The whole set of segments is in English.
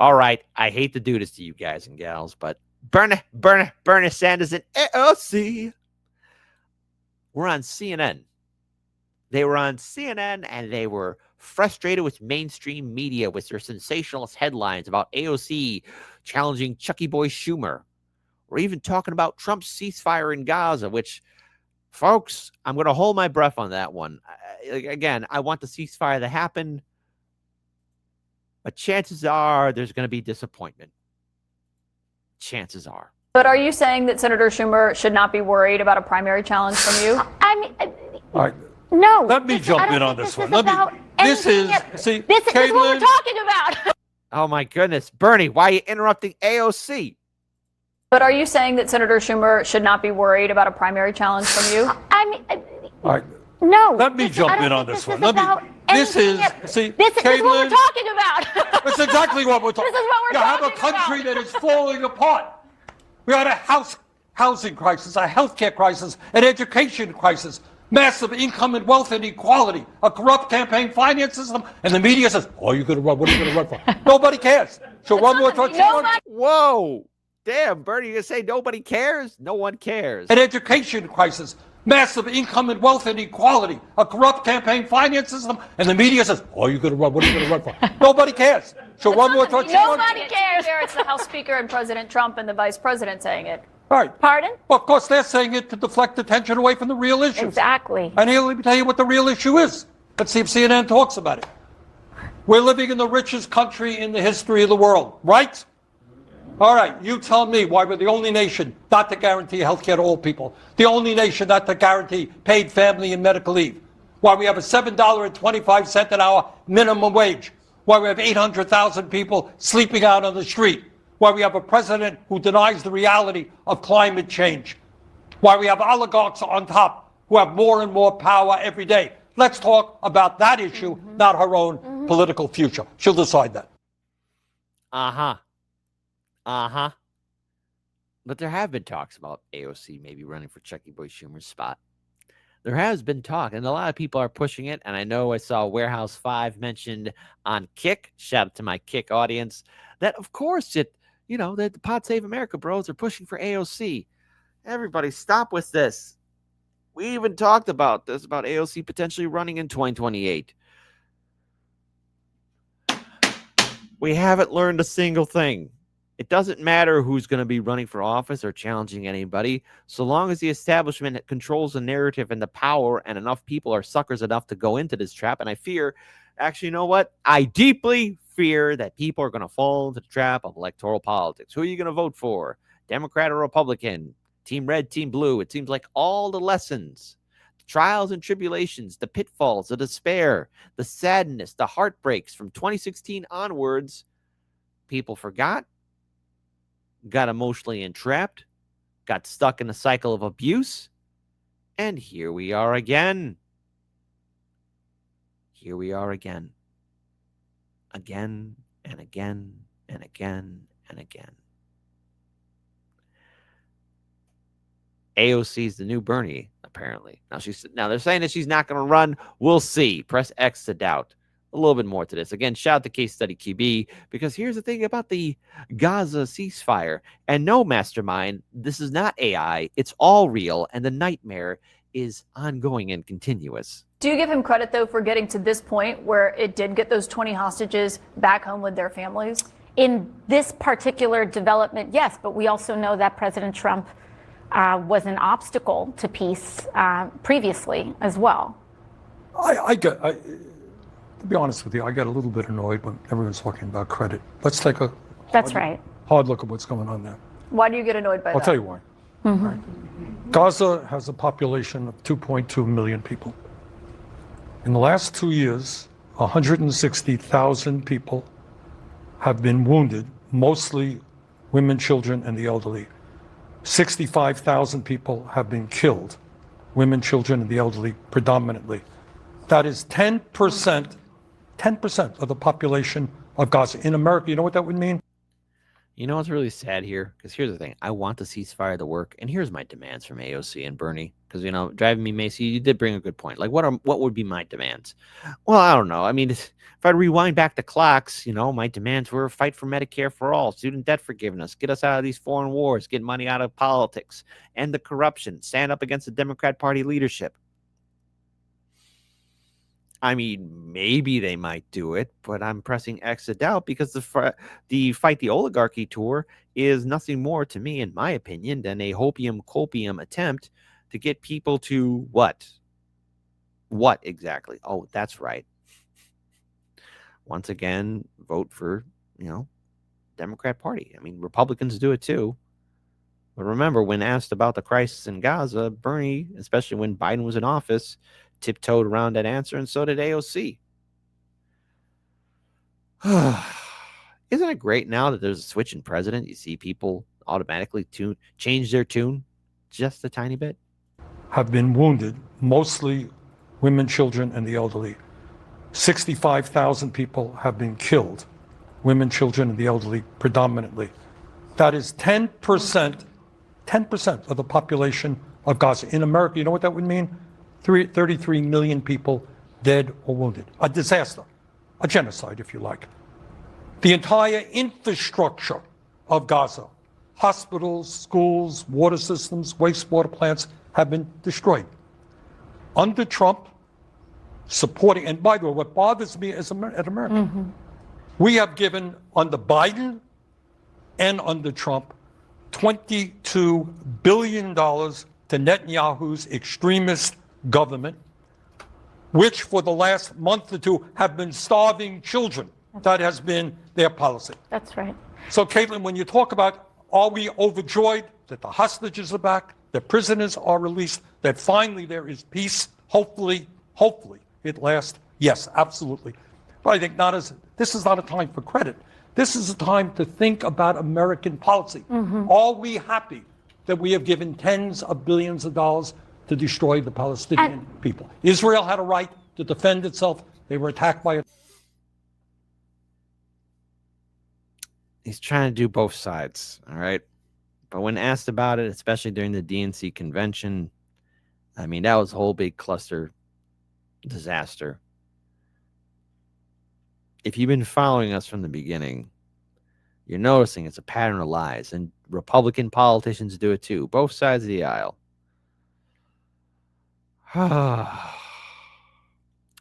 All right, I hate to do this to you guys and gals, but Bernie Sanders and AOC were on CNN. They were on CNN and they were frustrated with mainstream media with their sensationalist headlines about AOC challenging Chucky Boy Schumer, or even talking about Trump's ceasefire in Gaza, which, folks, I'm going to hold my breath on that one. Again, I want the ceasefire to happen, but chances are there's going to be disappointment. Chances are. But are you saying that Senator Schumer should not be worried about a primary challenge from you? I mean, All right. no. Let me jump in on this one. This is what we're talking about. Oh my goodness, Bernie, why are you interrupting AOC? But are you saying that Senator Schumer should not be worried about a primary challenge from you? I mean, All right. no. Let me jump in on this one. This is what we're talking about. That's exactly what we're talking about. This is what we're You have a talking country about. that is falling apart. We had a housing crisis, a healthcare crisis, an education crisis, massive income and wealth inequality, a corrupt campaign finance system, and the media says, "Oh, you're going to run. What are you going to run for?" Nobody cares. So one more time. Whoa. Damn, Bernie, you say nobody cares? No one cares. An education crisis, massive income and wealth inequality, a corrupt campaign finance system, and the media says, "Oh, you're going to run. What are you going to run for?" Nobody cares. So one more time. Nobody cares. It's the House Speaker and President Trump and the Vice President saying it. All right. Pardon? Well, of course, they're saying it to deflect attention away from the real issue. Exactly. And here, let me tell you what the real issue is. Let's see if CNN talks about it. We're living in the richest country in the history of the world, right? All right, you tell me why we're the only nation not to guarantee health care to all people, the only nation not to guarantee paid family and medical leave, why we have a $7.25 an hour minimum wage, why we have 800,000 people sleeping out on the street, why we have a president who denies the reality of climate change, why we have oligarchs on top who have more and more power every day. Let's talk about that issue, not her own political future. She'll decide that. But there have been talks about AOC maybe running for Chucky Boy Schumer's spot. There has been talk, and a lot of people are pushing it. And I know I saw Warehouse 5 mentioned on Kick. Shout out to my Kick audience. That, of course, that the Pod Save America bros are pushing for AOC. Everybody, stop with this. We even talked about this, about AOC potentially running in 2028. We haven't learned a single thing. It doesn't matter who's going to be running for office or challenging anybody, so long as the establishment controls the narrative and the power, and enough people are suckers enough to go into this trap. And I fear, actually, you know what? I deeply fear that people are going to fall into the trap of electoral politics. Who are you going to vote for? Democrat or Republican? Team red, team blue? It seems like all the lessons, the trials and tribulations, the pitfalls, the despair, the sadness, the heartbreaks from 2016 onwards, people forgot, got emotionally entrapped, got stuck in a cycle of abuse, and here we are again. Here we are again. Again and again and again and again. AOC is the new Bernie, apparently. Now they're saying that she's not going to run. We'll see. Press X to doubt. A little bit more to this. Again, shout out to Case Study QB, because here's the thing about the Gaza ceasefire. And no, Mastermind, this is not AI. It's all real, and the nightmare is ongoing and continuous. Do you give him credit, though, for getting to this point where it did get those 20 hostages back home with their families? In this particular development, yes, but we also know that President Trump was an obstacle to peace previously as well. To be honest with you, I get a little bit annoyed when everyone's talking about credit. Let's take a hard look at what's going on there. Why do you get annoyed by that? I'll tell you why. Right. Gaza has a population of 2.2 million people. In the last 2 years, 160,000 people have been wounded, mostly women, children, and the elderly. 65,000 people have been killed, women, children, and the elderly predominantly. That is 10% of the population of Gaza. In America, you know what that would mean? You know what's really sad here? Because here's the thing. I want the ceasefire to work, and here's my demands from AOC and Bernie. Because, driving me Macy, you did bring a good point. Like, what would be my demands? Well, I don't know. I mean, if I rewind back the clocks, my demands were fight for Medicare for all, student debt forgiveness, get us out of these foreign wars, get money out of politics, end the corruption, stand up against the Democrat Party leadership. I mean, maybe they might do it, but I'm pressing X to doubt because the Fight the Oligarchy tour is nothing more to me, in my opinion, than a hopium-copium attempt to get people to what? What exactly? Oh, that's right. Once again, vote for, Democrat Party. I mean, Republicans do it too. But remember, when asked about the crisis in Gaza, Bernie, especially when Biden was in office, tiptoed around that answer, and so did AOC. Isn't it great now that there's a switch in president? You see people automatically change their tune just a tiny bit. Have been wounded, mostly women, children, and the elderly. 65,000 people have been killed, women, children, and the elderly predominantly. That is 10% of the population of Gaza. In America, you know what that would mean? 33 million people dead or wounded. A disaster, a genocide, if you like. The entire infrastructure of Gaza, hospitals, schools, water systems, wastewater plants have been destroyed. Under Trump, supporting, and by the way, what bothers me as an American, we have given under Biden and under Trump $22 billion to Netanyahu's extremist government, which for the last month or two have been starving children. That has been their policy. That's right. So, Caitlin, when you talk about are we overjoyed that the hostages are back, that prisoners are released, that finally there is peace, hopefully it lasts, yes, absolutely. But I think this is not a time for credit. This is a time to think about American policy. Are we happy that we have given tens of billions of dollars to destroy the Palestinian people? Israel had a right to defend itself. They were attacked by a... He's trying to do both sides, all right? But when asked about it, especially during the DNC convention, I mean, that was a whole big cluster disaster. If you've been following us from the beginning, you're noticing it's a pattern of lies, and Republican politicians do it too, both sides of the aisle.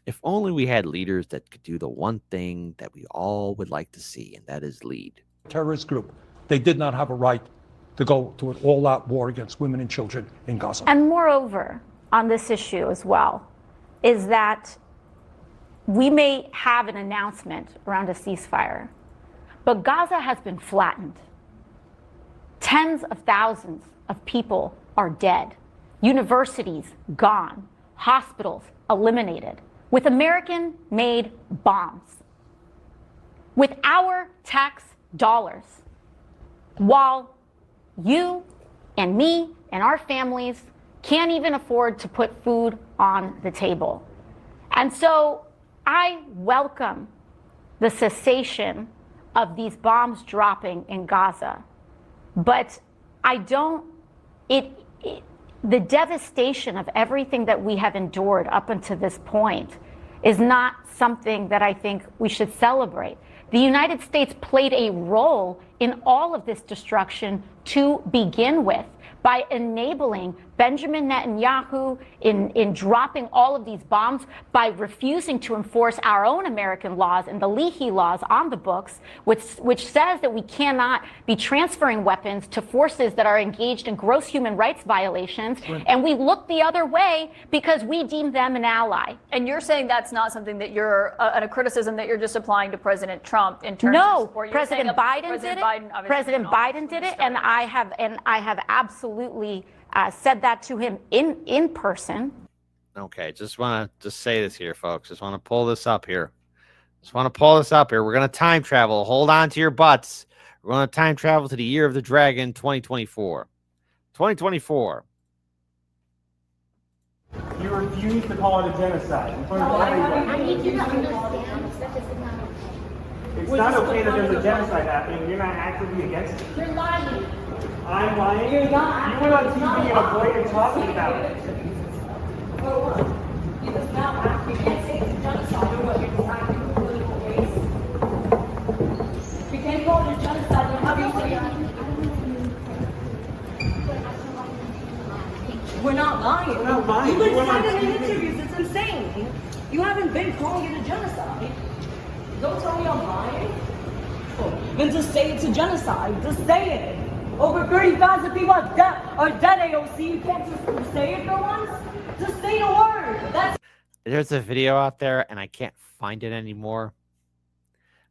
If only we had leaders that could do the one thing that we all would like to see, and that is lead. terrorist group. They did not have a right to go to an all-out war against women and children in Gaza. And moreover, on this issue as well, is that we may have an announcement around a ceasefire, but Gaza has been flattened. Tens of thousands of people are dead. Universities gone. Hospitals eliminated. With American-made bombs. With our tax dollars. While you and me and our families can't even afford to put food on the table. And so I welcome the cessation of these bombs dropping in Gaza. But I don't, the devastation of everything that we have endured up until this point is not something that I think we should celebrate. The United States played a role in all of this destruction to begin with by enabling Benjamin Netanyahu in dropping all of these bombs, by refusing to enforce our own American laws and the Leahy laws on the books, which says that we cannot be transferring weapons to forces that are engaged in gross human rights violations. Right. And we look the other way because we deem them an ally. And you're saying that's not something that you're, a criticism that you're just applying to President Trump in terms of support? No, President Biden did it. President Biden did it, and I have absolutely said that to him in person. Okay, just want to say this here, folks. Just want to pull this up here. We're going to time travel. Hold on to your butts. We're going to time travel to the year of the dragon, 2024. 2024. You refuse to call it a genocide. In front of everybody. I need you to understand that this is not It's not okay that there's a genocide happening. You're not actively against it. You're lying. I'm lying. You're not. You went on TV and avoided talking about it. For what? Because now you can't say it's genocide or what? You're deciding your political race. You can't call it a genocide. How do you say that? We're not lying. We're not lying. You've been We're not saying it in TV. interviews. It's insane. You haven't been calling it a genocide. Don't tell me I'm lying. Then just say it's a genocide. Just say it. Over 30,000 people are dead, AOC. You can't just say it for once. Just say the word. That's There's a video out there, and I can't find it anymore.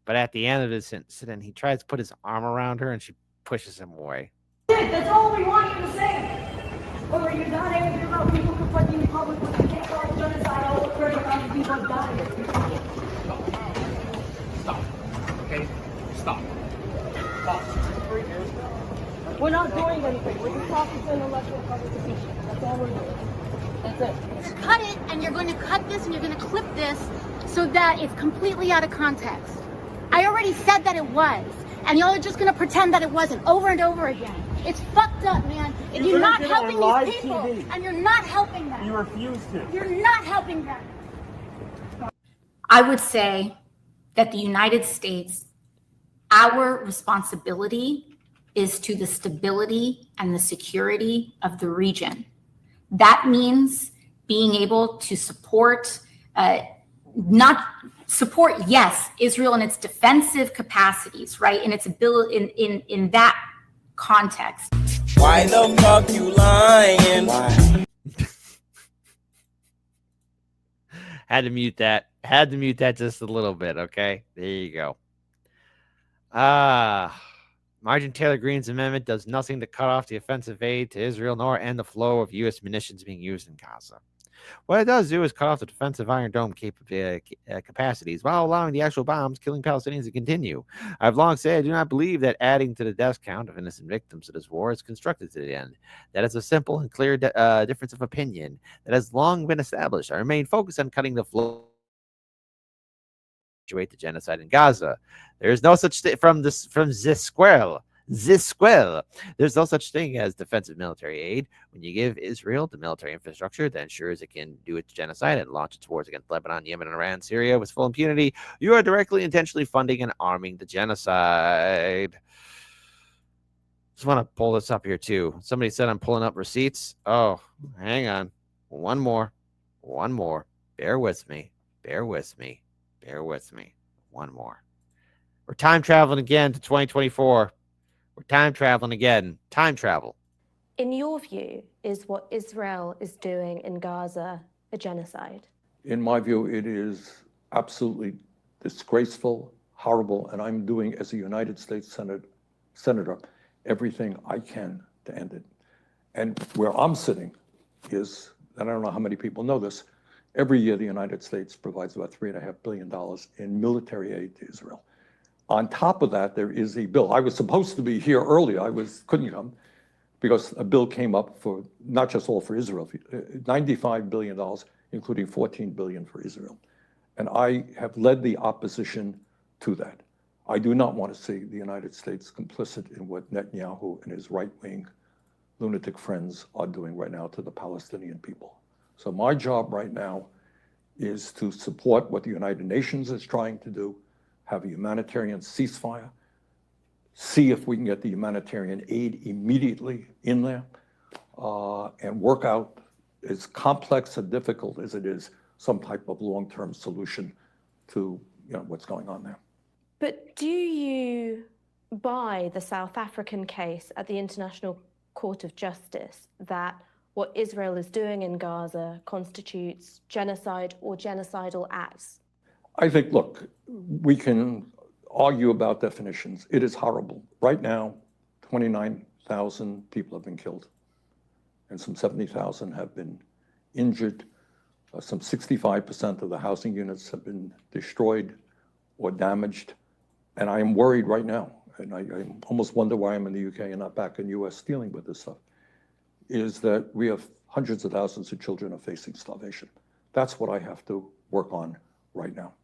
But at the end of this incident, he tries to put his arm around her, and she pushes him away. it. That's all we want you to say. Or you're not angry about people confronting in public, but you can't call it genocide. Over 30,000 people have died. Stop. Okay? Stop. Stop. We're not doing anything. We're just talking to an elected publication. That's all we're doing. That's it. Cut it, and you're going to cut this, and you're going to clip this so that it's completely out of context. I already said that it was, and y'all are just going to pretend that it wasn't over and over again. It's fucked up, man. And you're not helping these people, and you're not helping them. You refuse to. You're not helping them. I would say that the United States, our responsibility is to the stability and the security of the region. That means being able to support, yes, Israel in its defensive capacities, right? In its ability, in that context. Why the fuck you lying? Why? Had to mute that. Had to mute that just a little bit. Okay, there you go. Marjorie Taylor Greene's amendment does nothing to cut off the offensive aid to Israel nor end the flow of U.S. munitions being used in Gaza. What it does do is cut off the defensive Iron Dome capacities while allowing the actual bombs killing Palestinians to continue. I've long said I do not believe that adding to the death count of innocent victims of this war is constructive to the end. That is a simple and clear difference of opinion that has long been established. I remain focused on cutting the flow the genocide in Gaza. There is no such thing from this Squirm. There's no such thing as defensive military aid. When you give Israel the military infrastructure that ensures it can do its genocide and launch its wars against Lebanon, Yemen, Iran, Syria with full impunity, you are directly intentionally funding and arming the genocide. Just want to pull this up here too. Somebody said I'm pulling up receipts. Oh, hang on. One more. Bear with me. One more. We're time traveling again to 2024. We're time traveling again. Time travel. In your view, is what Israel is doing in Gaza a genocide? In my view, it is absolutely disgraceful, horrible, and I'm doing, as a United States Senator, everything I can to end it. And where I'm sitting is, and I don't know how many people know this, every year the United States provides about $3.5 billion in military aid to Israel. On top of that, there is a bill. I was supposed to be here earlier. Couldn't come because a bill came up for not just all for Israel, $95 billion, including $14 billion for Israel. And I have led the opposition to that. I do not want to see the United States complicit in what Netanyahu and his right-wing lunatic friends are doing right now to the Palestinian people. So my job right now is to support what the United Nations is trying to do, have a humanitarian ceasefire, see if we can get the humanitarian aid immediately in there, and work out, as complex and difficult as it is, some type of long-term solution to what's going on there. But do you buy the South African case at the International Court of Justice that what Israel is doing in Gaza constitutes genocide or genocidal acts? I think, look, we can argue about definitions. It is horrible. Right now, 29,000 people have been killed, and some 70,000 have been injured. Some 65% of the housing units have been destroyed or damaged. And I am worried right now, and I almost wonder why I'm in the UK and not back in the US dealing with this stuff, is that we have hundreds of thousands of children are facing starvation. That's what I have to work on right now.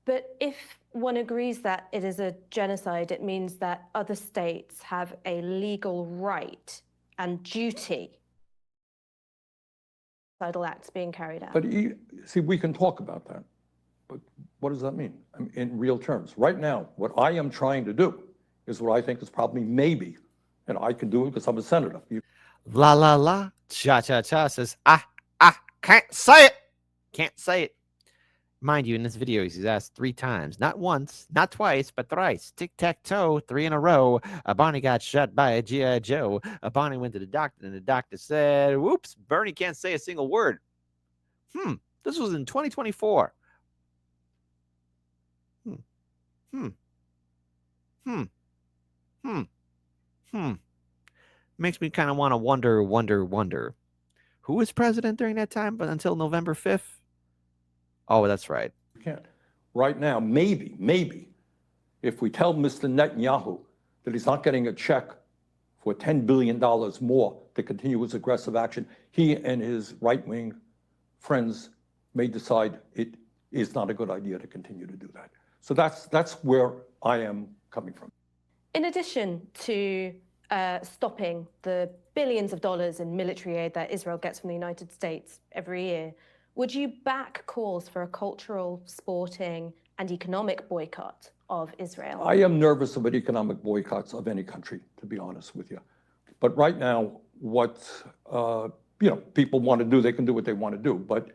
But if one agrees that it is a genocide, it means that other states have a legal right and duty genocidal acts being carried out. But see, we can talk about that, but what does that mean in real terms? Right now, what I am trying to do is what I think is probably maybe, and I can do it because I'm a senator. La la la, cha cha cha says, can't say it. Can't say it. Mind you, in this video, he's asked 3 times, not once, not twice, but thrice. Tic-tac-toe, 3 in a row. A Bonnie got shot by a G.I. Joe. A Bonnie went to the doctor, and the doctor said, whoops, Bernie can't say a single word. This was in 2024. Makes me kind of want to wonder. Who was president during that time, but until November 5th? Oh, that's right. You can't. Right now, maybe, if we tell Mr. Netanyahu that he's not getting a check for $10 billion more to continue his aggressive action, he and his right-wing friends may decide it is not a good idea to continue to do that. So that's where I am coming from. In addition to stopping the billions of dollars in military aid that Israel gets from the United States every year, would you back calls for a cultural, sporting, and economic boycott of Israel? I am nervous about economic boycotts of any country, to be honest with you. But right now, what people want to do, they can do what they want to do. But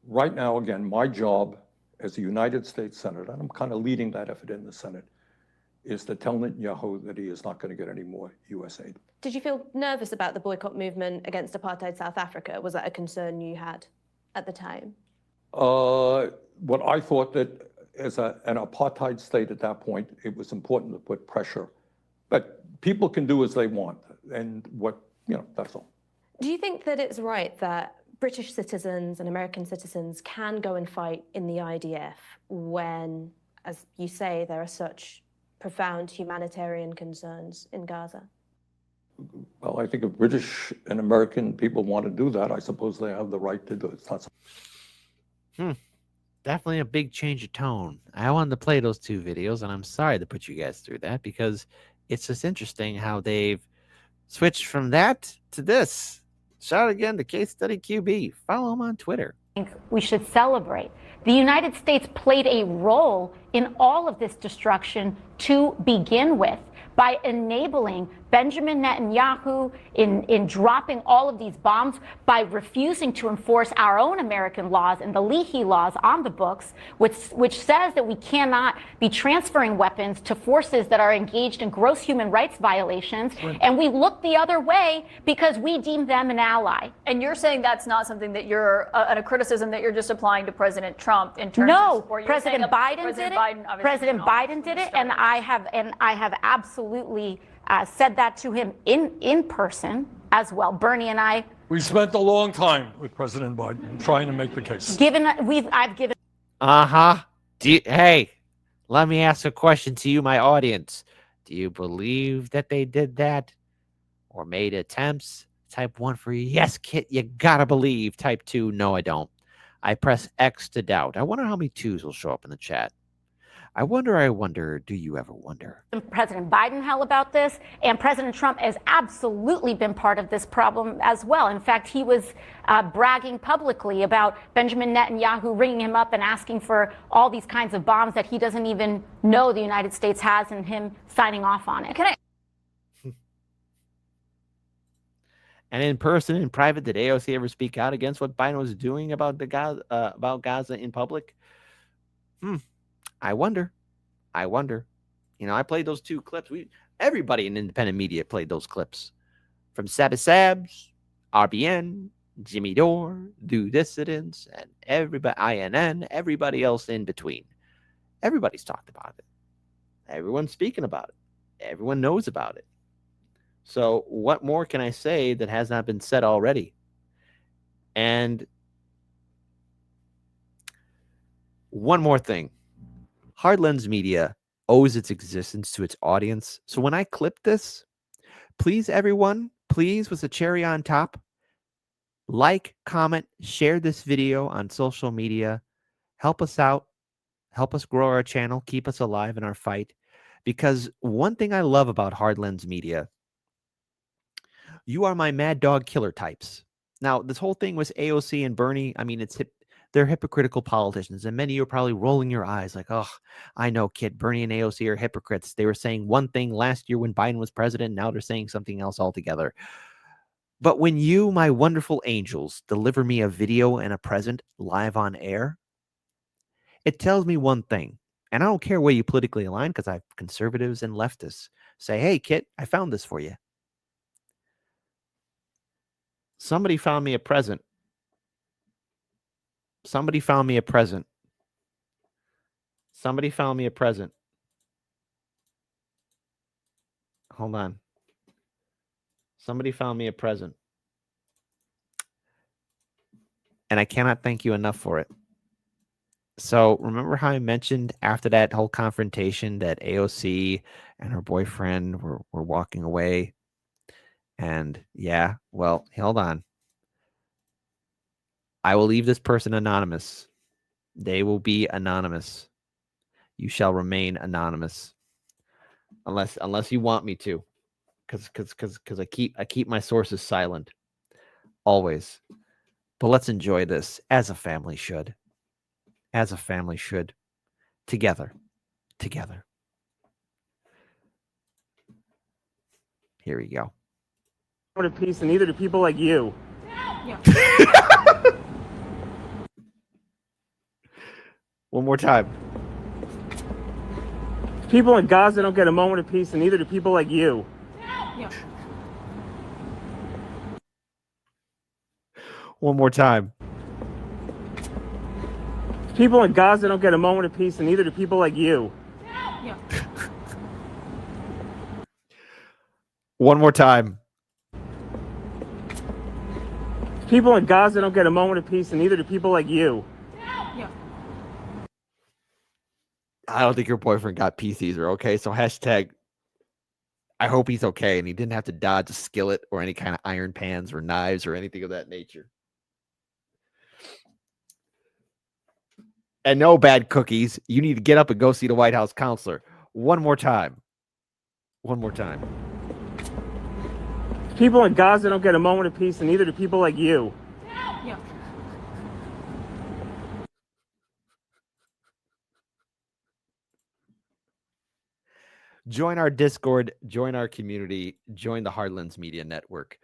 right now, again, my job as a United States Senator, and I'm kind of leading that effort in the Senate, is to tell Netanyahu that he is not going to get any more U.S. aid. Did you feel nervous about the boycott movement against apartheid South Africa? Was that a concern you had at the time? What I thought that as an apartheid state at that point, it was important to put pressure. But people can do as they want, and that's all. Do you think that it's right that British citizens and American citizens can go and fight in the IDF when, as you say, there are such profound humanitarian concerns in Gaza? Well, I think if British and American people want to do that, I suppose they have the right to do it. It's not Definitely a big change of tone. I wanted to play those 2 videos, and I'm sorry to put you guys through that because it's just interesting how they've switched from that to this. Shout out again to Case Study QB. Follow him on Twitter. We should celebrate. The United States played a role in all of this destruction to begin with by enabling Benjamin Netanyahu in dropping all of these bombs, by refusing to enforce our own American laws and the Leahy laws on the books, which says that we cannot be transferring weapons to forces that are engaged in gross human rights violations. Right. And we look the other way because we deem them an ally. And you're saying that's not something that you're a criticism that you're just applying to President Trump in terms of support. President Biden did it. President Biden did it, and I have absolutely said that to him in person as well. Bernie and I. We spent a long time with President Biden trying to make the case. I've given. Hey, let me ask a question to you, my audience. Do you believe that they did that or made attempts? Type 1 for yes, Kit, you gotta believe. Type 2, no, I don't. I press X to doubt. I wonder how many 2s will show up in the chat. I wonder, do you ever wonder? President Biden held about this, and President Trump has absolutely been part of this problem as well. In fact, he was bragging publicly about Benjamin Netanyahu ringing him up and asking for all these kinds of bombs that he doesn't even know the United States has, and him signing off on it. And in person, in private, did AOC ever speak out against what Biden was doing about Gaza in public? I wonder. I played those 2 clips. Everybody in independent media played those clips. From Sabbath Sabs, RBN, Jimmy Dore, Do Dissidents, and everybody, INN, everybody else in between. Everybody's talked about it. Everyone's speaking about it. Everyone knows about it. So what more can I say that has not been said already? And one more thing. Hard Lens Media owes its existence to its audience. So when I clip this, please, everyone, please, with a cherry on top, like, comment, share this video on social media. Help us out. help us grow our channel, keep us alive in our fight. Because one thing I love about Hardlens Media, you are my mad dog killer types. Now, this whole thing with AOC and Bernie, I mean, they're hypocritical politicians, and many of you are probably rolling your eyes like, oh, I know, kid, Bernie and AOC are hypocrites. They were saying one thing last year when Biden was president, now they're saying something else altogether. But when you, my wonderful angels, deliver me a video and a present live on air, it tells me one thing. And I don't care where you politically align, because I have conservatives and leftists say, hey, kid, I found this for you. Somebody found me a present. Somebody found me a present. Somebody found me a present. Hold on. Somebody found me a present. And I cannot thank you enough for it. So remember how I mentioned after that whole confrontation that AOC and her boyfriend were walking away? And yeah, well, hold on. I will leave this person anonymous. They will be anonymous. You shall remain anonymous. Unless you want me to. Because I keep my sources silent. Always. But let's enjoy this as a family should. As a family should. Together. Together. Here we go. Want a piece, and neither do people like you. Yeah. One more time. People in Gaza don't get a moment of peace, and neither do people like you. Yeah. One more time. People in Gaza don't get a moment of peace, and neither do people like you. Yeah. One more time. People in Gaza don't get a moment of peace, and neither do people like you. Yeah. I don't think your boyfriend got peace either, okay? So hashtag, I hope he's okay and he didn't have to dodge a skillet or any kind of iron pans or knives or anything of that nature. And no bad cookies. You need to get up and go see the White House counselor. One more time. One more time. People in Gaza don't get a moment of peace, and neither do people like you. Yeah. Join our Discord, join our community, join the Hardlens Media Network.